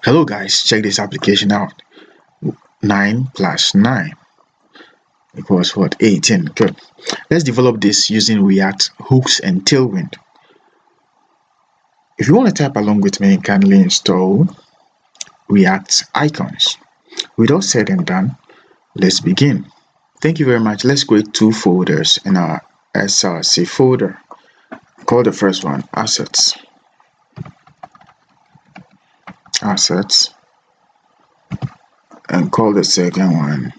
Hello guys, check this application out. 9 plus 9 equals what? 18. Good. Let's develop this using React Hooks and Tailwind. If you want to type along with me, kindly install React icons. With all said and done, let's begin. Thank you very much. Let's create two folders in our SRC folder. Call the first one assets, and call the second one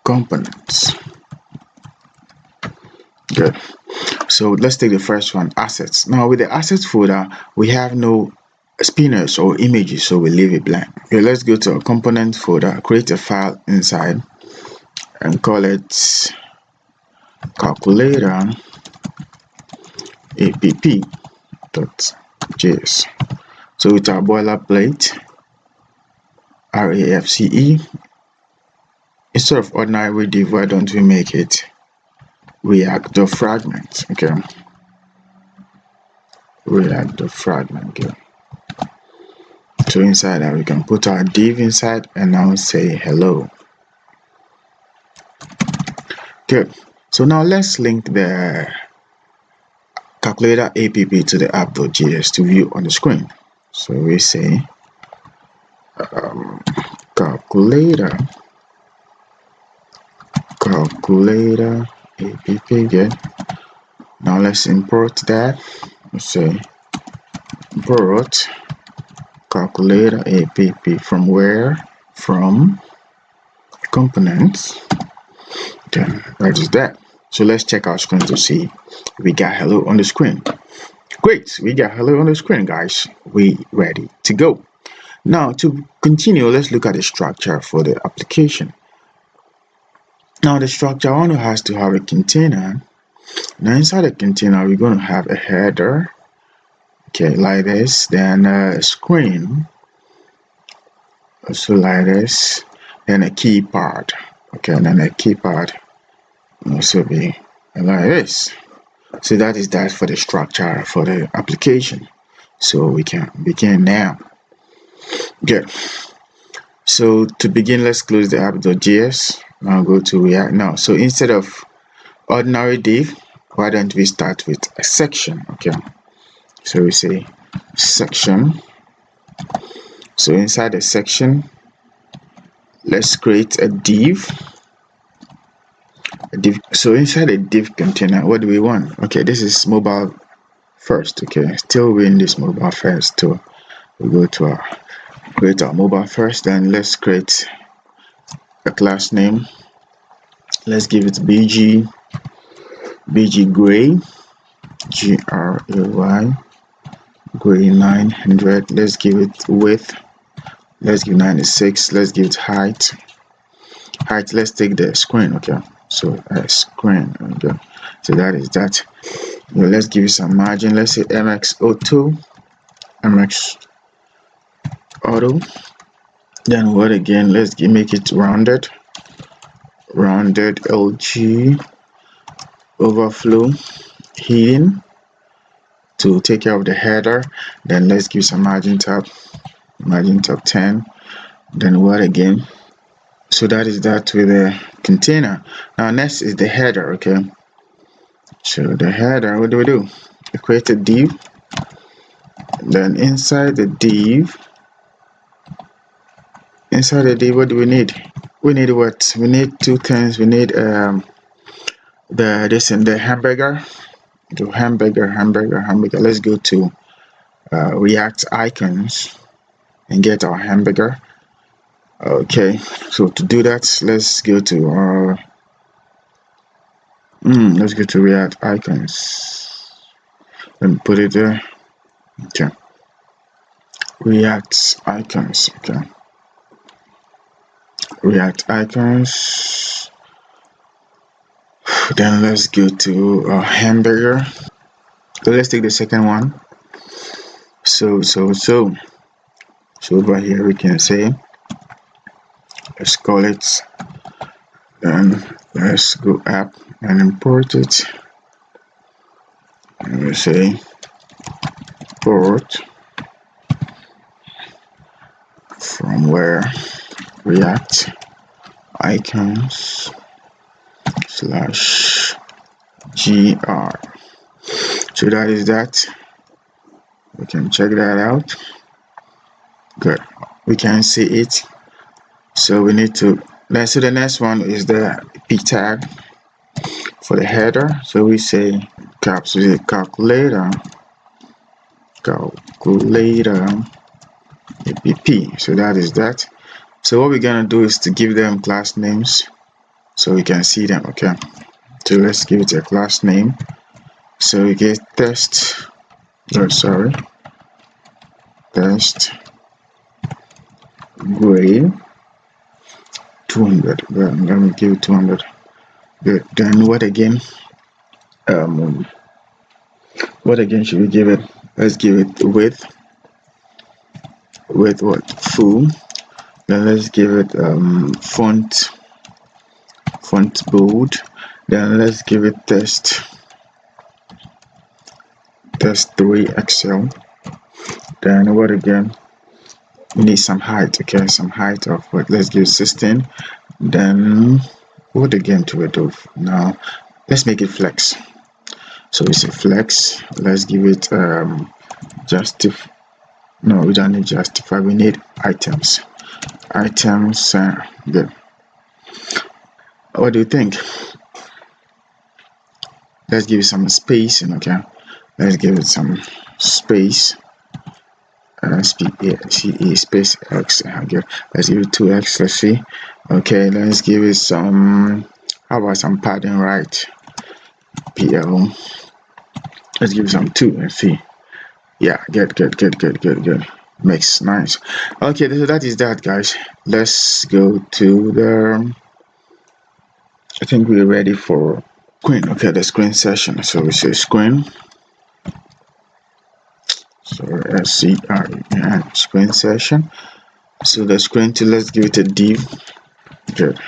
components. Good. So let's take the first one, assets. Now with the assets folder, we have no spinners or images, so we leave it blank. Okay, let's go to a component folder, create a file inside, and call it Calculator Apb.js. So with our boilerplate RAFCE, instead of ordinary div, why don't we make it React.fragment? Okay, React.fragment. Okay. So inside that we can put our div inside and now say hello. Good. So now let's link the Calculator Apb to the app.js to view on the screen. So we say Calculator Apb. Good. Now let's import that. Let's say import Calculator Apb from where? From components. Then that is that. So let's check our screen to see we got hello on the screen. Great, we got hello on the screen, guys. We ready to go. Now to continue, let's look at the structure for the application. Now the structure one has to have a container. Now inside the container, we're going to have a header, okay, like this, then a screen, also like this, then a keypad, okay, and then a keypad also be like this. So that is that for the structure for the application. So we can begin now. Good. So to begin, let's close the app.js. Now go to React now. So instead of ordinary div, why don't we start with a section? Okay, so we say section. So inside the section, let's create a div. So inside a div container, what do we want? Okay, this is mobile first. Okay, still we're in this mobile first. So we go to our create our mobile first, then let's create a class name. Let's give it bg gray, gray, gray 900. Let's give it width, let's give 96. Let's give it height, let's take the screen. Okay, so a screen. Okay, so that is that. Well, let's give it some margin. Let's say mx auto. Then what again? Let's make it rounded LG overflow hidden to take care of the header. Then let's give some margin top 10. Then what again? So that is that with the container. Now next is the header. Okay, so the header, what do? We create a div. Then inside the div, what do we need? We need what? We need two things. We need the hamburger. Hamburger. Let's go to React icons and get our hamburger. Okay, so to do that, let's go to React icons and put it there. Okay, React icons. Okay, React icons. Then let's go to hamburger. So let's take the second one. So over here we can say, let's call it, then let's go app and import it, and we say import from where React icons slash gr. So that is that. We can check that out. Good, we can see it. So we need to, so the next one is the p tag for the header. So we say caps, we say calculator app. So that is that. So what we're gonna do is to give them class names so we can see them. Okay, so let's give it a class name. So we get test, test grade 200. Well, let me give it 200. Good. Then what again? What again should we give it? Let's give it width what? Full. Then let's give it font bold. Then let's give it test 3 Excel. Then what again? We need some height. Okay, some height of what? Let's give 16. Then what again to it of? Now let's make it flex. So we say flex. Let's give it justify. No, we don't need justify. We need items. Good. What do you think? Let's give it some spacing. Okay, let's give it some space. Space x. Good. Let's give it 2x. Let's see. Okay, let's give it some. How about some padding right? PL. Let's give it some 2. Let's see. Yeah, good. Makes nice. Okay, so that is that, guys. Let's go to the. I think we're ready for screen. Okay, the screen session. So we say screen. So SCREN, screen session. So the screen to, let's give it a div. Good.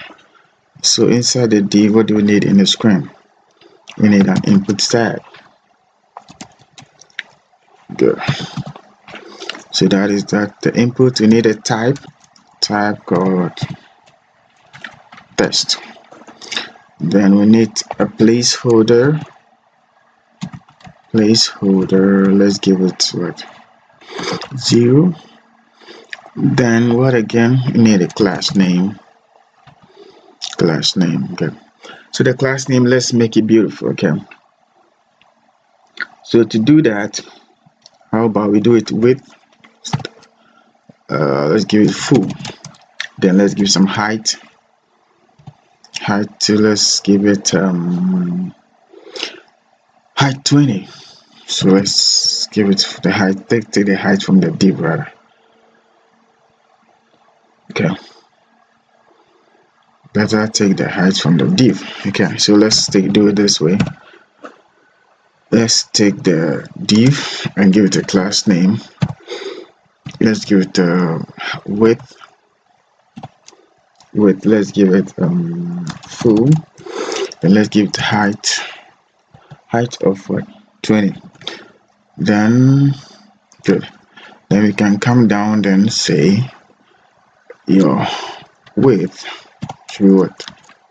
So inside the div, what do we need in the screen? We need an input tag. Good. So that is that. The input, we need a type called test. Then we need a placeholder. Let's give it what? 0. Then what again? We need a class name. Good. So the class name, let's make it beautiful. Okay, so to do that, how about we do it with let's give it full. Then let's give some height to, let's give it height 20. So let's give it the height, take the height from the div rather. Okay, better take the height from the div. Okay, so let's do it this way. Let's take the div and give it a class name. Let's give it width. Let's give it full. And let's give it height of what? 20. Then good. Then we can come down, then say your width should be what?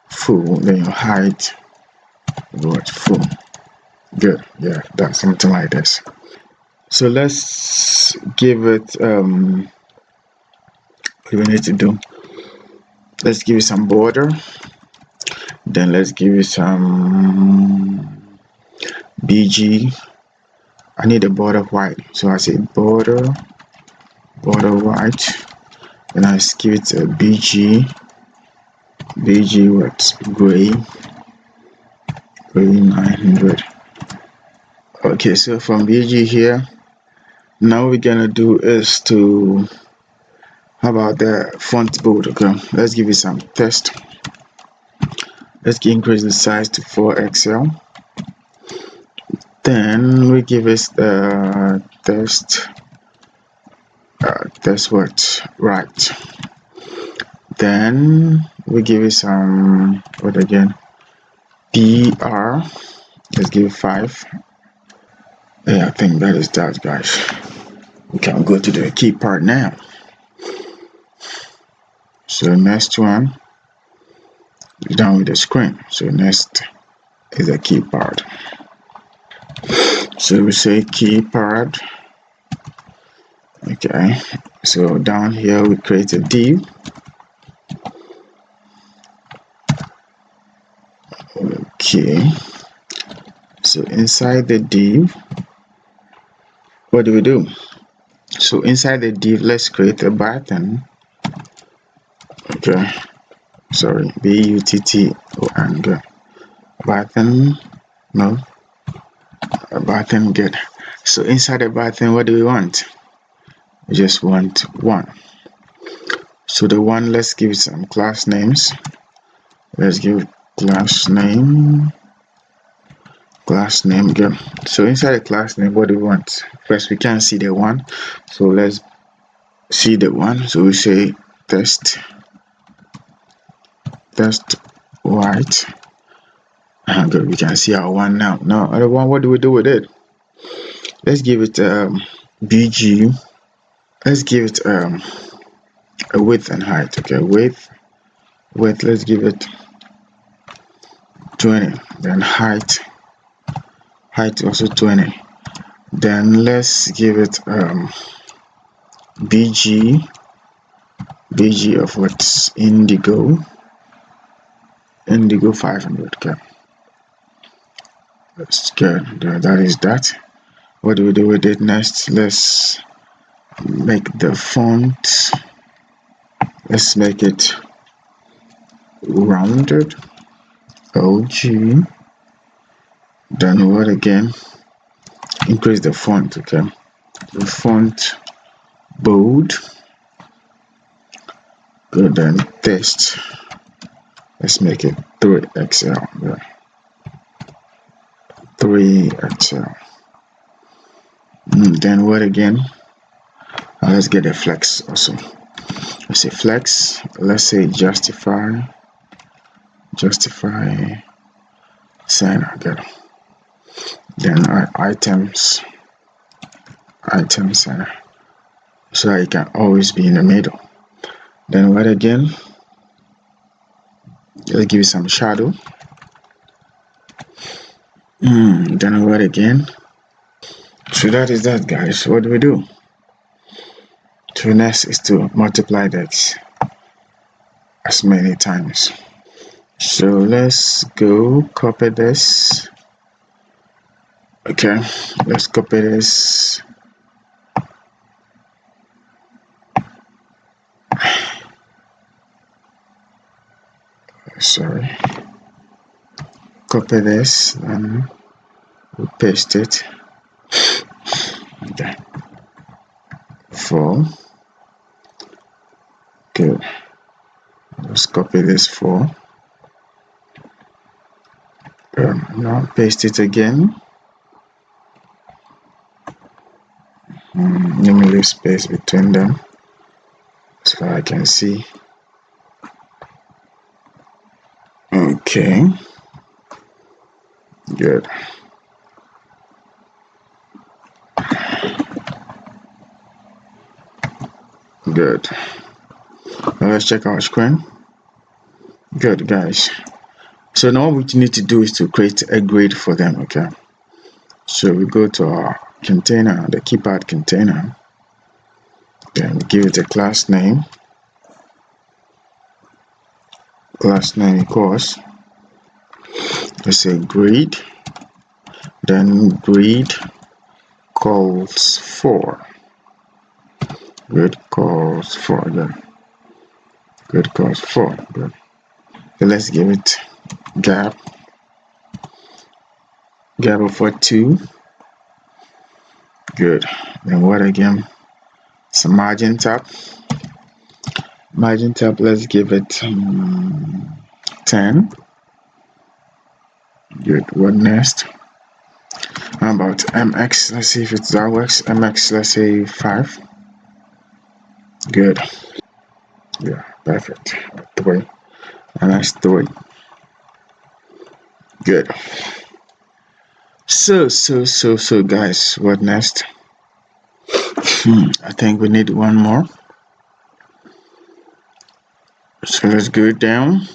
Full. Then your height what? Full. Good. Yeah, that's something like this. So let's give it what we need to do. Let's give it some border. Then let's give it some BG. I need a border white, so I say border white. Then I give it a BG what? Gray 900. Okay, so from BG here, now we're gonna do is to, how about the font bold? Okay, let's give it some test. Let's increase the size to 4 XL. Then we give it test what? Right. Then we give it some what again? PR. Let's give it 5. Yeah, I think that is that, guys. We can go to the key part now. So next one, we're done with the screen. So next is a keypad. So we say keypad. Okay, so down here we create a div. Okay, so inside the div, what do? So inside the div, let's create a button. Okay, sorry, button, good. Button, no, a button, good. So inside the button, what do we want? We just want one. So the one, let's give it some class names. Let's give class name, good. So inside the class name, what do we want? First, we can't see the one, so let's see the one. So we say test white. Good, we can see our one now. Now other one, what do we do with it? Let's give it bg. Let's give it a width and height. Okay, width, let's give it 20. Then height also 20. Then let's give it bg of what's indigo 500. Okay, that's good. That is that. What do we do with it next? Let's make the font, let's make it rounded, OG. Then what again? Increase the font. Okay, the font bold. Good. Then text, let's make it 3XL. Yeah. 3XL. Then what again? Let's get a flex also. Let's say flex. Let's say justify center. Good. Then items center, so it can always be in the middle. Then what again? Let's give it some shadow. Then what again? So that is that, guys. What do we do? So next is to multiply this as many times. So let's go copy this. Okay, let's copy this. Sorry, copy this and we paste it. Okay, 4. Good. Let's copy this 4. Now paste it again. Let me leave space between them so I can see. Okay, good. Good. Now let's check our screen. Good, guys. So now what we need to do is to create a grid for them. Okay, so we go to our container, the keypad container, then give it a class name equals, let's say grid, then grid calls for, good. So let's give it gap of 2. Good. Then what again? Some margin tab. Let's give it 10. Good. What next? How about mx? Let's see if that works. Mx, let's say 5. Good. Yeah, perfect. 3. And that's 3. Good. So guys, what next? I think we need one more. So let's go down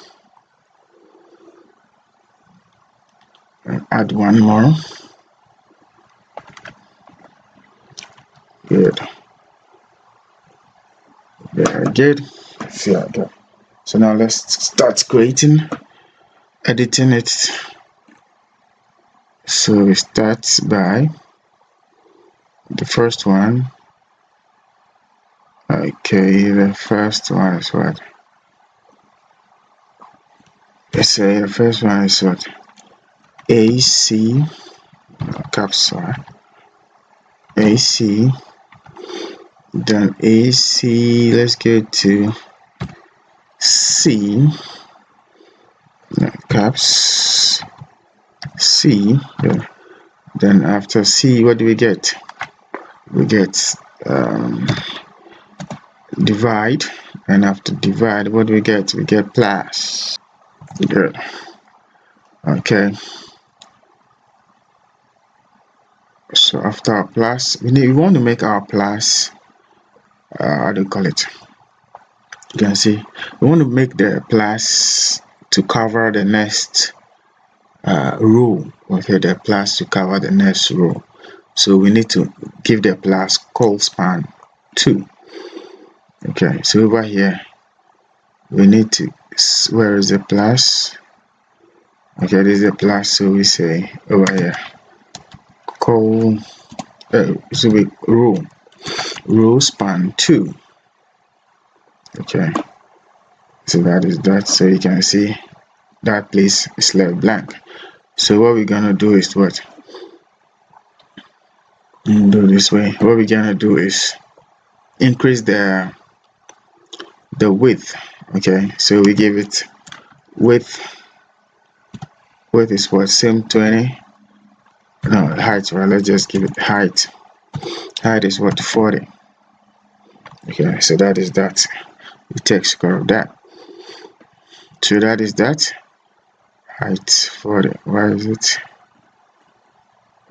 and add one more. Good. Very good. See how that. So now let's start editing it. So we start by the first one. Okay, the first one is what? Let's say the first one is what? AC caps AC, then AC, let's go to C, caps C, then after C, what do we get? We get divide, and after divide, what do we get? We get plus. Good. Okay. So after our plus, we want to make our plus, how do you call it? You can see we want to make the plus to cover the next row. Okay, the plus to cover the next row. So we need to give the plus call span 2. Okay, so over here we need to, where is the plus? Okay, this is the plus, so we say over here call so we row span 2. Okay, so that is that. So you can see that place is left blank. So what we're gonna do is what? Do this way. What we're gonna do is increase the width. Okay, so we give it width is what? Same 20. No, height, right? Let's just give it height. Height is what? 40. Okay, so that is that. We take care of that. So that is that. Height 40. Why is it?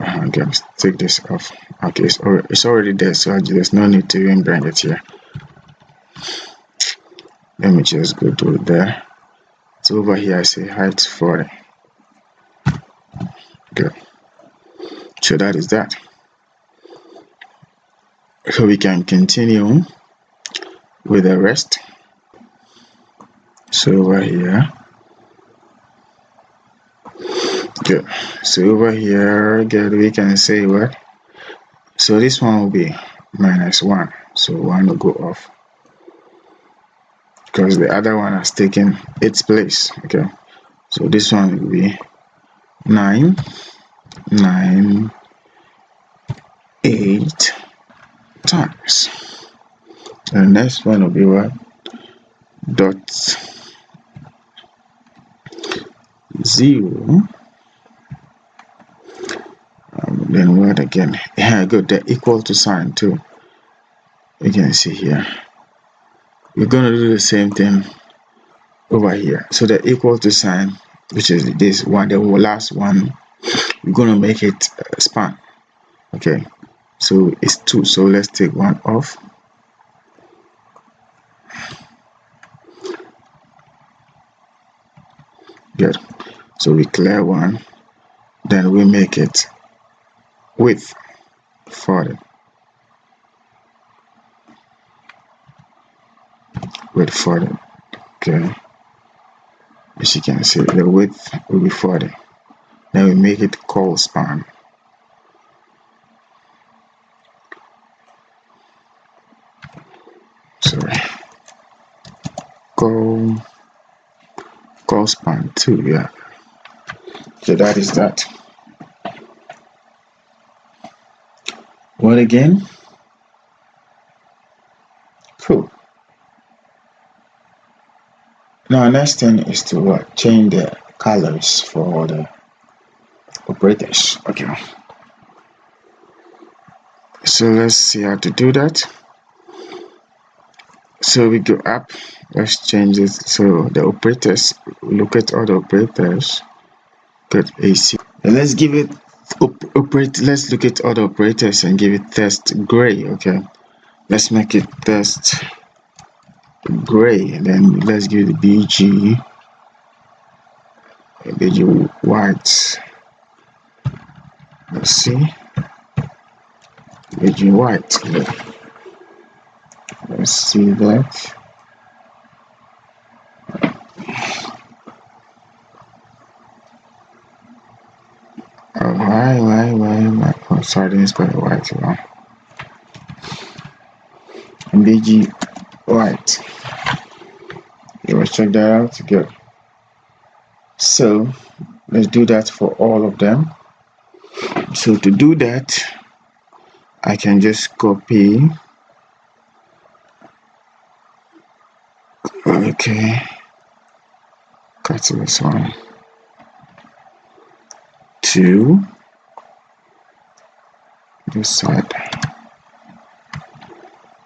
Okay, let's take this off. Okay, it's already there, so there's no need to even bring it here. Let me just go to there. So over here I say height 40. Good. So that is that. So we can continue with the rest. So over here, good. So over here, good, we can say what? So this one will be -1. So 1 will go off because the other one has taken its place. Okay. So this one will be 9, 8 times. The next one will be what? Dot 0. Then what again? Yeah, good. The equal to sign too. You can see here. We're gonna do the same thing over here. So the equal to sign, which is this one, the last one, we're gonna make it span. Okay. So it's 2. So let's take 1 off. Good. So we clear 1. Then we make it width 40. Width 40. Okay. As you can see, the width will be 40. Then we make it call span. Sorry. Call span 2. Yeah. So that is that. What again? Cool. Now next thing is to what? Change the colors for the operators. Okay. So let's see how to do that. So we go up. Let's change it. So the operators, look at all the operators. Good AC. And let's give it let's look at all the operators and give it test gray. Okay. Let's make it test gray, and then let's give the bg white. Let's see, bg white. Let's see that. Why? Oh, sorry, I didn't spell the white wrong. BG white. You will check that out. Good. So let's do that for all of them. So to do that, I can just copy. Okay. Cut this one. 2. This side.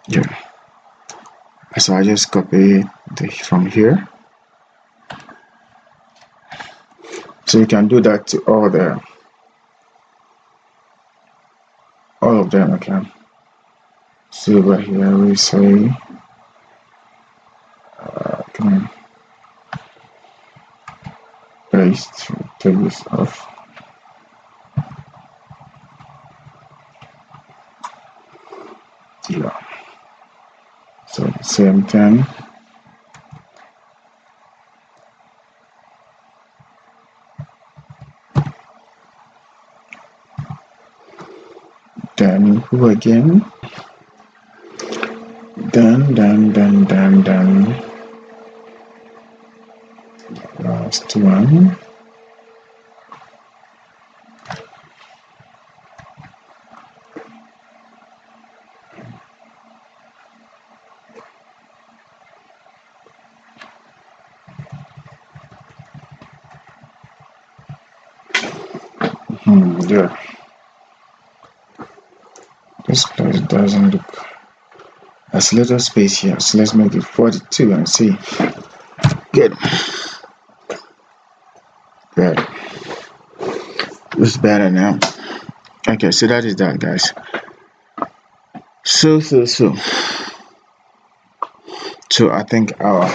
Yeah. So I just copy from here. So you can do that to all of them. Okay. So over here we say, come on, paste. Take this off. Yeah. So same thing. Then who again? Done. Last one. Yeah. This place doesn't look. There's little space here, so let's make it 42 and see. Good. It's better now. Okay, so that is that, guys. So I think our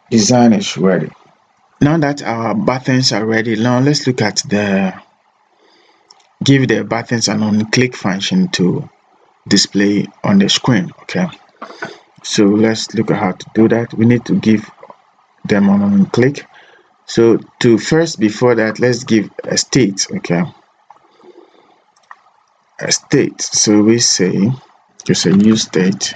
design is ready. Now that our buttons are ready, now let's look at give the buttons an on-click function to display on the screen. Okay, so let's look at how to do that. We need to give them an on-click. So before that, let's give a state. Okay, a state. So we say just a use state.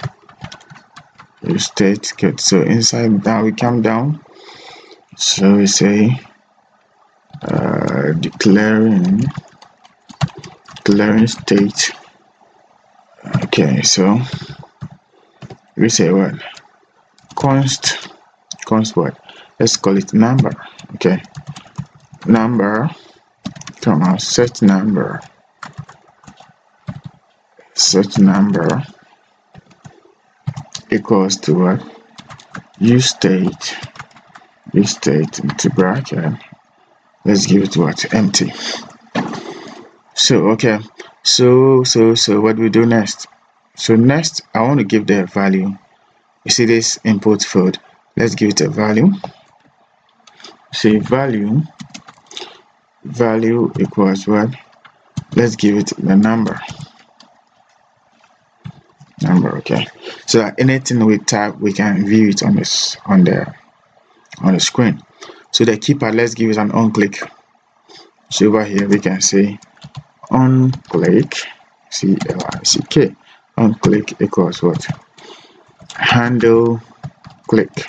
Good. So inside that we come down. So we say declaring state. Okay, so we say what? Const what? Let's call it number. Okay, number. Come on, set number equals to what? Use state into bracket. Let's give it what? Empty. So okay, so what do we do next? So next I want to give the value. You see this input field, let's give it a value. Say value equals what? Let's give it the number. Okay, so that anything we type we can view it on this on the screen. So the keypad, let's give it an on click. So over here we can say on click, CLICK, on click equals what? Handle click.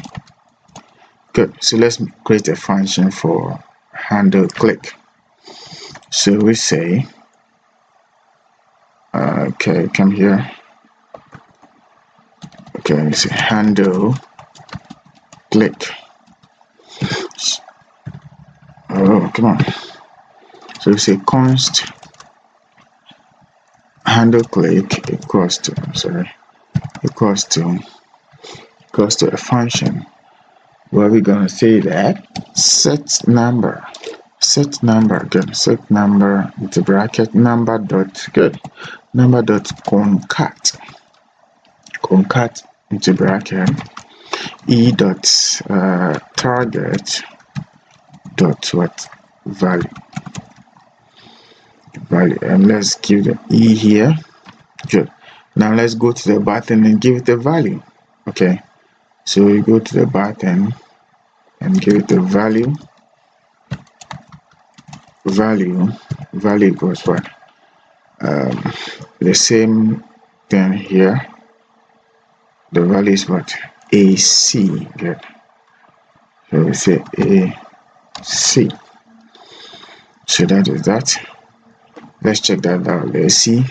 Good. So let's create a function for handle click. So we say okay, come here. Okay, we say handle click. Oh, come on. So we say const handle click equals to a function where we're gonna say that set number good, set number into bracket number dot concat into bracket e dot target dot what value, and let's give the e here. Good. Now let's go to the button and give it a value. Okay, so we go to the button and give it the value equals what, the same thing here. The value is what, AC. Good. So we say AC. So that is that. Let's check that out. Let's see.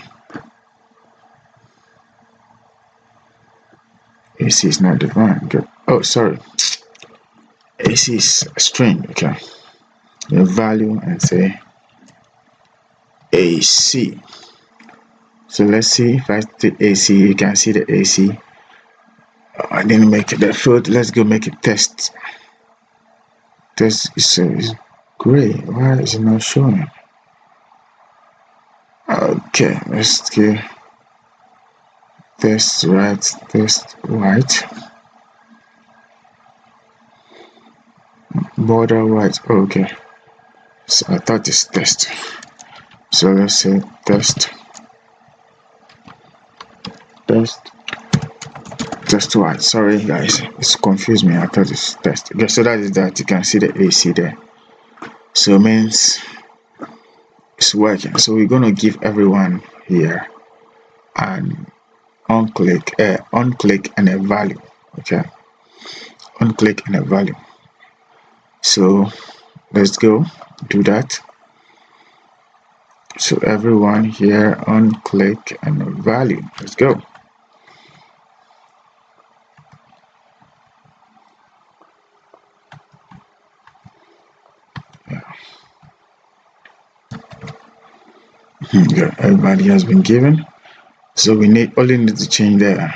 AC is not defined. Good. Oh, sorry. AC is a string. Okay. The value and say AC. So let's see if I take AC. You can see the AC. I didn't make it that field. Let's go make it test. Test is gray. Why is it not showing? Okay, let's go test white, border white. Okay, so I thought it's test. So let's say test white. Sorry guys, it's confused me. I thought it's test. Okay, so that is that. You can see the AC there. So it means it's working. So we're gonna give everyone here an on click and a value. Okay, on click and a value. So let's go do that. So everyone here on click and a value. Let's go. Good. Everybody has been given. So we only need to change the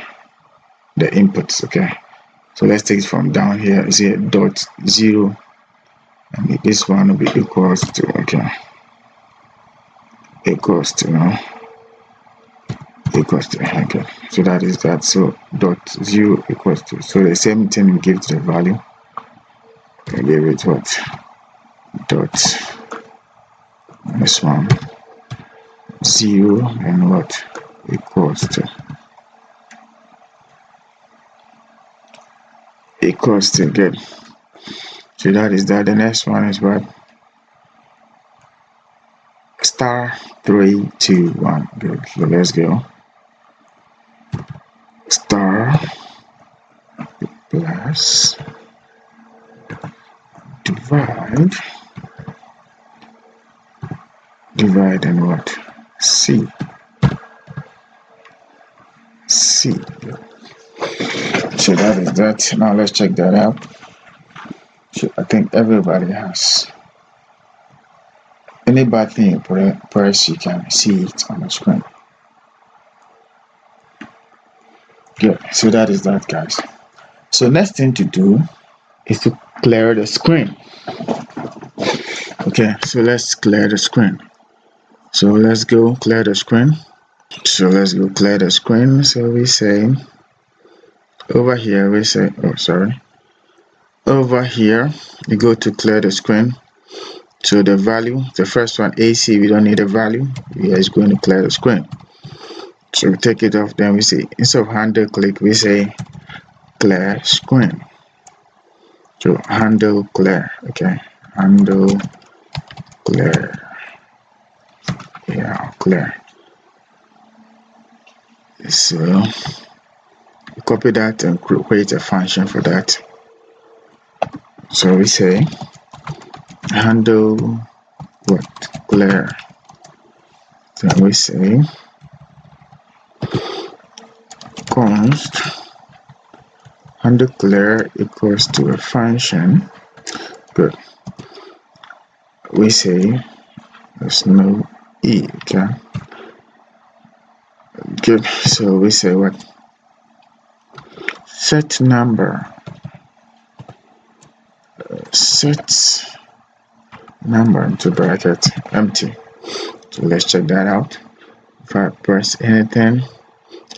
inputs. Okay, so let's take it from down here. Is it dot 0, and this one will be equals to, okay, equals to, okay, so that is that. So dot 0 equals to, so the same thing we give to the value. I give it what, dot, this one 0, and what, equals to good. So that is that. The next one is what, star 3 2 1. Good. So let's go. Star plus divide and what, C. So that is that. Now let's check that out. So I think everybody has. Any bad thing you press, you can see it on the screen. Good. So that is that, guys. So next thing to do is to clear the screen. Okay, so let's clear the screen. So let's go clear the screen. So let's go clear the screen. So we say over here, we say, oh sorry, over here you go to clear the screen. So the value, the first one, AC, we don't need a value. We are just going to clear the screen. So we take it off, then we say, instead of handle click, we say clear screen. So handle clear. Okay, handle clear. Yeah, clear. So copy that and create a function for that. So we say handle what, clear. So we say const handle clear equals to a function. Good. We say there's no e. Okay, good. So we say what, set number, set number into bracket empty. So let's check that out. If I press anything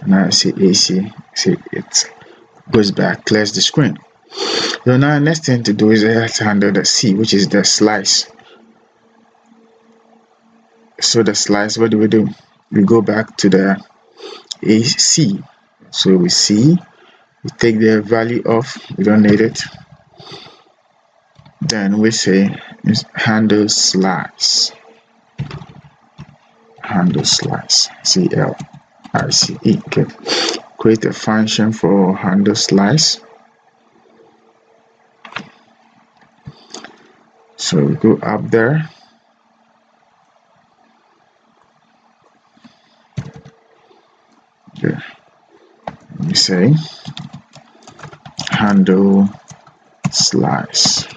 and I see AC, see it goes back, clears the screen. So now next thing to do is let's handle the C, which is the slice. So the slice, what do? We go back to the AC. So we see, we take the value off, we don't need it. Then we say handle slice. Handle slice. CLICE. Okay. Create a function for handle slice. So we go up there. Okay. We say handle slice.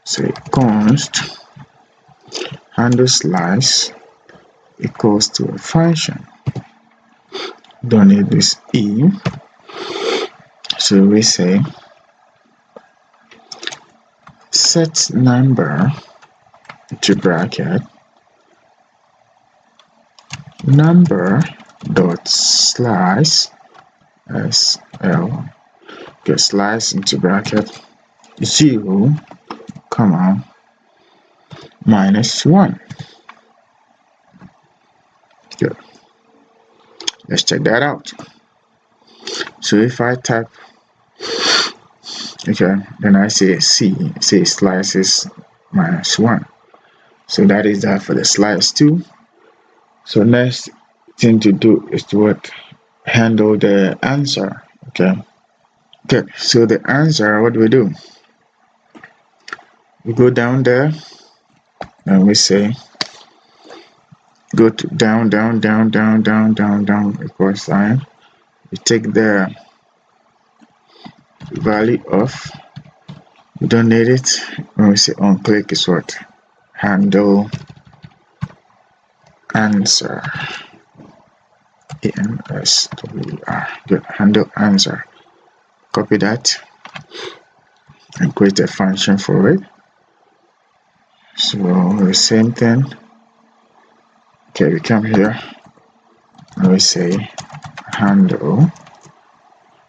Say const handle slice equals to a function. Don't need this E. So we say set number to bracket number dot slice SL. Get slice into bracket 0, comma -1. Good. Let's check that out. So if I type, okay, then I say say slice is -1. So that is that for the slice too. So next thing to do is to what? Handle the answer. Okay. So the answer, what do? We go down there and we say go to down equal sign. We take the value of, we don't need it. When we say on click is what? Handle answer. ANSWR. Good. Handle answer. Copy that and create a function for it. So the same thing. Okay, we come here and we say handle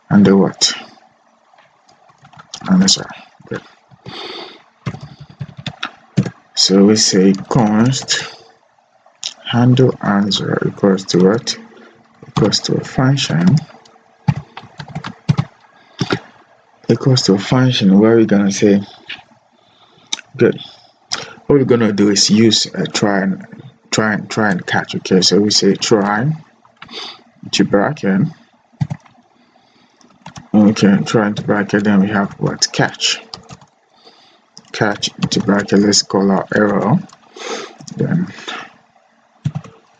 what? Answer. Good. So we say const handle answer equals to what? Equals to a function. Equals to a function where we're gonna say, good. What we're gonna do is use a try and catch. Okay, so we say try to bracket. Okay, try into bracket. Then we have what? Catch into bracket. Let's call our error. Then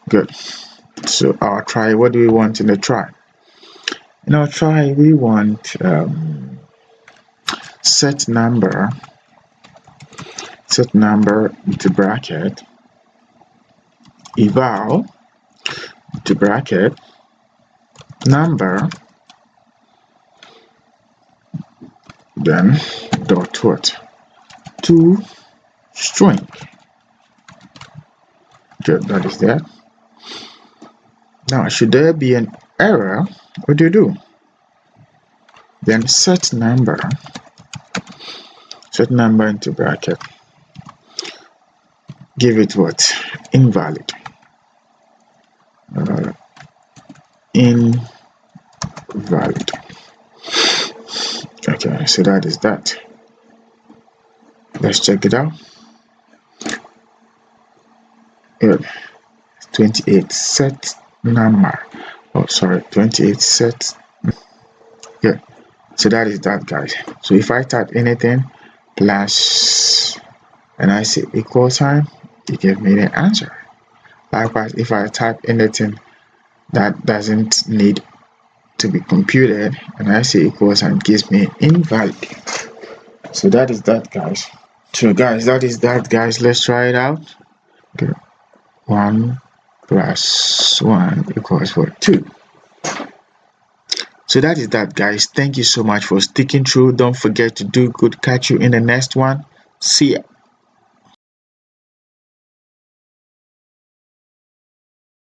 good. So our try, what do we want in the try? In our try, we want set number into bracket eval into bracket number, then dot what? To string. Good, that is that. Now should there be an error, what do? Then set number into bracket, give it what? Invalid. Invalid. Okay, so that is that. Let's check it out. Good. 28 set number. Oh, sorry, 28 set. Good. So that is that, guys. So if I type anything plus and I say equal sign, it gives me the answer. Likewise, if I type anything that doesn't need to be computed and I say equal sign, gives me invalid. So that is that, guys. So guys, that is that, guys. Let's try it out. Okay. 1 plus 1 equals what? 2. So that is that, guys. Thank you so much for sticking through. Don't forget to do good. Catch you in the next one. See ya.